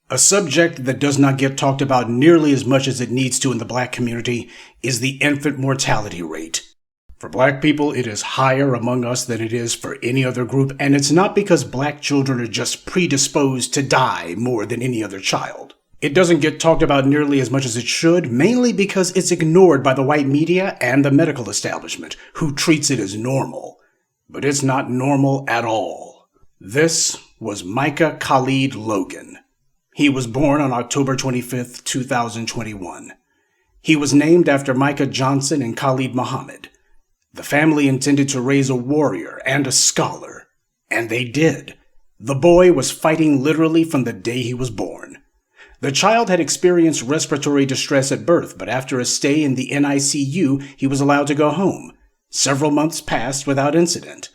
A subject that does not get talked about nearly as much as it needs to in the black community is the infant mortality rate. For black people, it is higher among us than it is for any other group, and it's not because black children are just predisposed to die more than any other child. It doesn't get talked about nearly as much as it should, mainly because it's ignored by the white media and the medical establishment, who treats it as normal. But it's not normal at all. This was Micah Khalid Logan. He was born on October 25, 2021. He was named after Micah Johnson and Khalid Muhammad. The family intended to raise a warrior and a scholar, and they did. The boy was fighting literally from the day he was born. The child had experienced respiratory distress at birth, but after a stay in the NICU, he was allowed to go home. Several months passed without incident.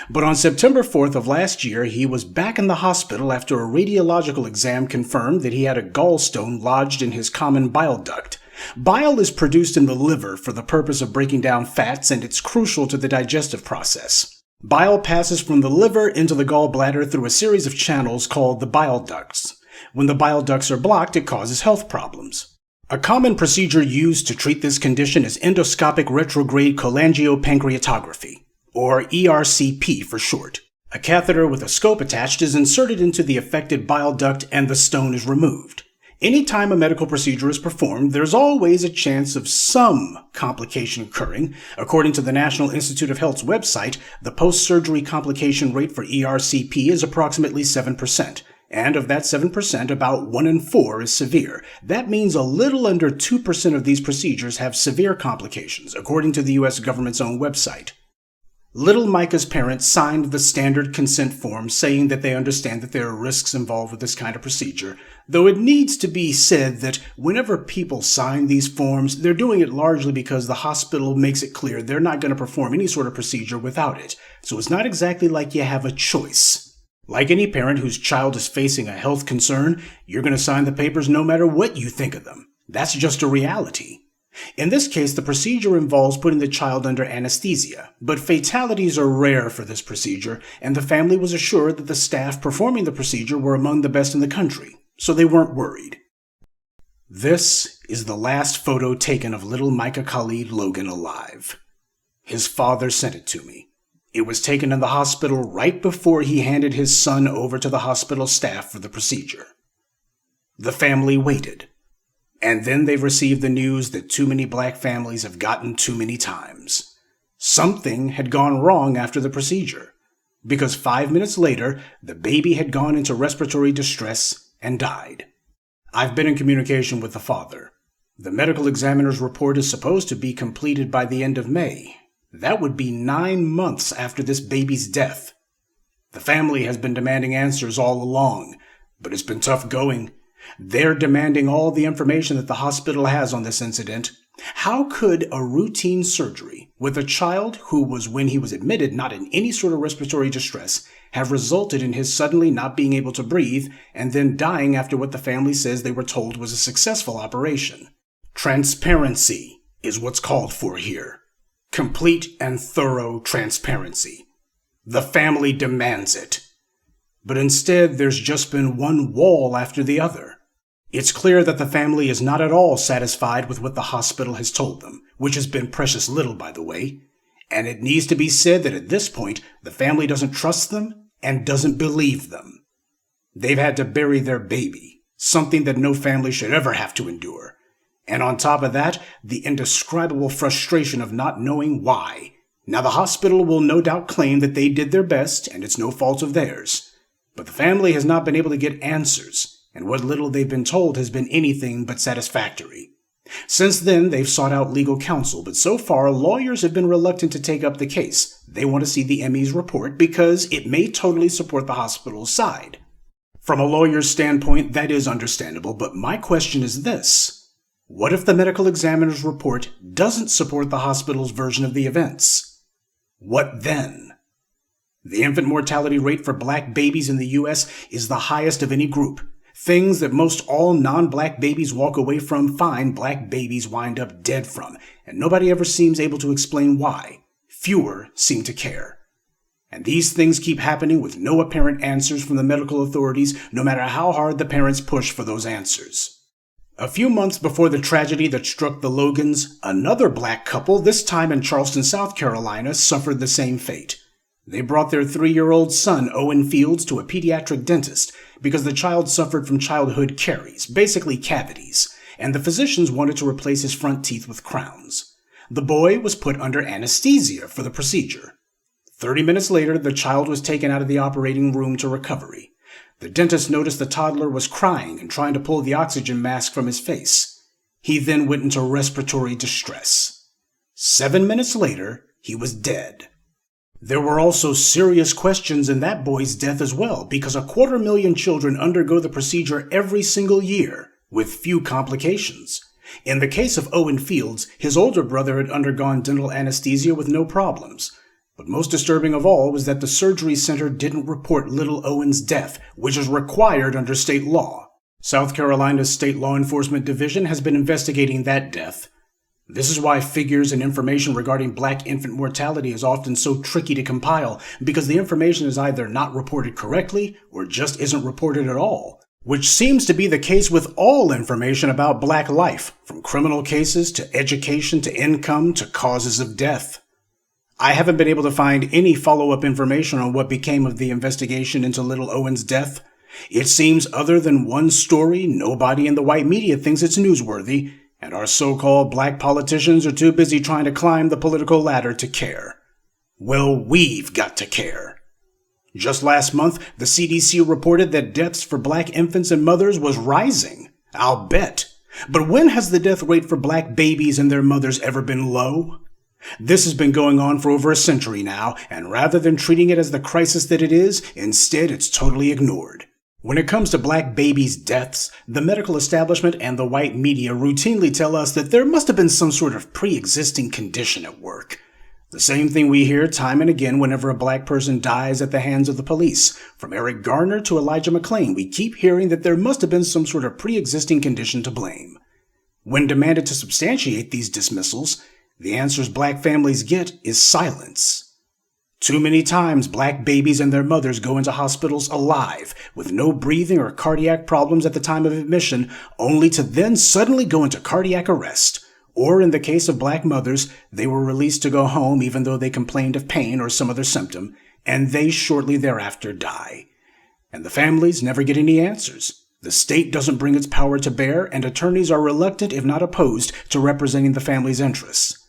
But on September 4th of last year, he was back in the hospital after a radiological exam confirmed that he had a gallstone lodged in his common bile duct. Bile is produced in the liver for the purpose of breaking down fats, and it's crucial to the digestive process. Bile passes from the liver into the gallbladder through a series of channels called the bile ducts. When the bile ducts are blocked, it causes health problems. A common procedure used to treat this condition is endoscopic retrograde cholangiopancreatography, or ERCP for short. A catheter with a scope attached is inserted into the affected bile duct and the stone is removed. Anytime a medical procedure is performed, there's always a chance of some complication occurring. According to the National Institute of Health's website, the post-surgery complication rate for ERCP is approximately 7%. And of that 7%, about 1 in 4 is severe. That means a little under 2% of these procedures have severe complications, according to the U.S. government's own website. Little Micah's parents signed the standard consent form saying that they understand that there are risks involved with this kind of procedure, though it needs to be said that whenever people sign these forms, they're doing it largely because the hospital makes it clear they're not going to perform any sort of procedure without it, so it's not exactly like you have a choice. Like any parent whose child is facing a health concern, you're going to sign the papers no matter what you think of them. That's just a reality. In this case, the procedure involves putting the child under anesthesia, but fatalities are rare for this procedure, and the family was assured that the staff performing the procedure were among the best in the country, so they weren't worried. This is the last photo taken of little Micah Khalid Logan alive. His father sent it to me. It was taken in the hospital right before he handed his son over to the hospital staff for the procedure. The family waited. And then they received the news that too many black families have gotten too many times. Something had gone wrong after the procedure, because 5 minutes later, the baby had gone into respiratory distress and died. I've been in communication with the father. The medical examiner's report is supposed to be completed by the end of May. That would be 9 months after this baby's death. The family has been demanding answers all along, but it's been tough going. They're demanding all the information that the hospital has on this incident. How could a routine surgery with a child who was, when he was admitted, not in any sort of respiratory distress, have resulted in his suddenly not being able to breathe and then dying after what the family says they were told was a successful operation? Transparency is what's called for here. Complete and thorough transparency. The family demands it. But instead, there's just been one wall after the other. It's clear that the family is not at all satisfied with what the hospital has told them, which has been precious little, by the way. And it needs to be said that at this point, the family doesn't trust them and doesn't believe them. They've had to bury their baby, something that no family should ever have to endure. And on top of that, the indescribable frustration of not knowing why. Now, the hospital will no doubt claim that they did their best and it's no fault of theirs. But the family has not been able to get answers, and what little they've been told has been anything but satisfactory. Since then, they've sought out legal counsel, but so far, lawyers have been reluctant to take up the case. They want to see the ME's report because it may totally support the hospital's side. From a lawyer's standpoint, that is understandable, but my question is this. What if the medical examiner's report doesn't support the hospital's version of the events? What then? The infant mortality rate for black babies in the U.S. is the highest of any group. Things that most all non-black babies walk away from find black babies wind up dead from, and nobody ever seems able to explain why. Fewer seem to care. And these things keep happening with no apparent answers from the medical authorities, no matter how hard the parents push for those answers. A few months before the tragedy that struck the Logans, another black couple, this time in Charleston, South Carolina, suffered the same fate. They brought their 3-year-old son, Owen Fields, to a pediatric dentist because the child suffered from childhood caries, basically cavities, and the physicians wanted to replace his front teeth with crowns. The boy was put under anesthesia for the procedure. 30 minutes later, the child was taken out of the operating room to recovery. The dentist noticed the toddler was crying and trying to pull the oxygen mask from his face. He then went into respiratory distress. 7 minutes later, he was dead. There were also serious questions in that boy's death as well, because 250,000 children undergo the procedure every single year, with few complications. In the case of Owen Fields, his older brother had undergone dental anesthesia with no problems. But most disturbing of all was that the surgery center didn't report little Owen's death, which is required under state law. South Carolina's State Law Enforcement Division has been investigating that death. This is why figures and information regarding black infant mortality is often so tricky to compile, because the information is either not reported correctly or just isn't reported at all, which seems to be the case with all information about black life, from criminal cases to education to income to causes of death. I haven't been able to find any follow-up information on what became of the investigation into little Owen's death. It seems other than one story, nobody in the white media thinks it's newsworthy, and our so-called black politicians are too busy trying to climb the political ladder to care. Well, we've got to care. Just last month, the CDC reported that deaths for black infants and mothers was rising. I'll bet. But when has the death rate for black babies and their mothers ever been low? This has been going on for over a century now, and rather than treating it as the crisis that it is, instead it's totally ignored. When it comes to black babies' deaths, the medical establishment and the white media routinely tell us that there must have been some sort of pre-existing condition at work. The same thing we hear time and again whenever a black person dies at the hands of the police. From Eric Garner to Elijah McClain, we keep hearing that there must have been some sort of pre-existing condition to blame. When demanded to substantiate these dismissals, the answers black families get is silence. Too many times, black babies and their mothers go into hospitals alive, with no breathing or cardiac problems at the time of admission, only to then suddenly go into cardiac arrest. Or in the case of black mothers, they were released to go home even though they complained of pain or some other symptom, and they shortly thereafter die. And the families never get any answers. The state doesn't bring its power to bear, and attorneys are reluctant, if not opposed, to representing the family's interests.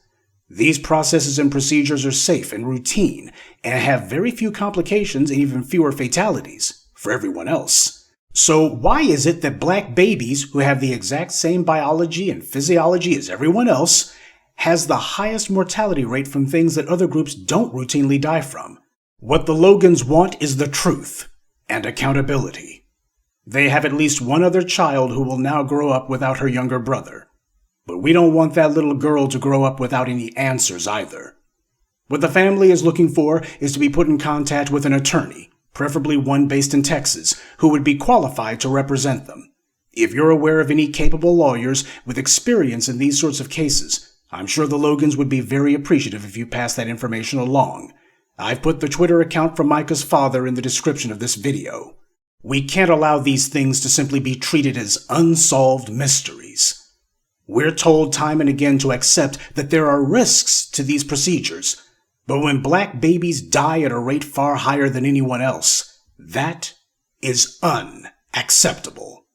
These processes and procedures are safe and routine, and have very few complications and even fewer fatalities for everyone else. So why is it that black babies, who have the exact same biology and physiology as everyone else, has the highest mortality rate from things that other groups don't routinely die from? What the Logans want is the truth and accountability. They have at least one other child who will now grow up without her younger brother. But we don't want that little girl to grow up without any answers either. What the family is looking for is to be put in contact with an attorney, preferably one based in Texas, who would be qualified to represent them. If you're aware of any capable lawyers with experience in these sorts of cases, I'm sure the Logans would be very appreciative if you pass that information along. I've put the Twitter account for Micah's father in the description of this video. We can't allow these things to simply be treated as unsolved mysteries. We're told time and again to accept that there are risks to these procedures, but when black babies die at a rate far higher than anyone else, that is unacceptable.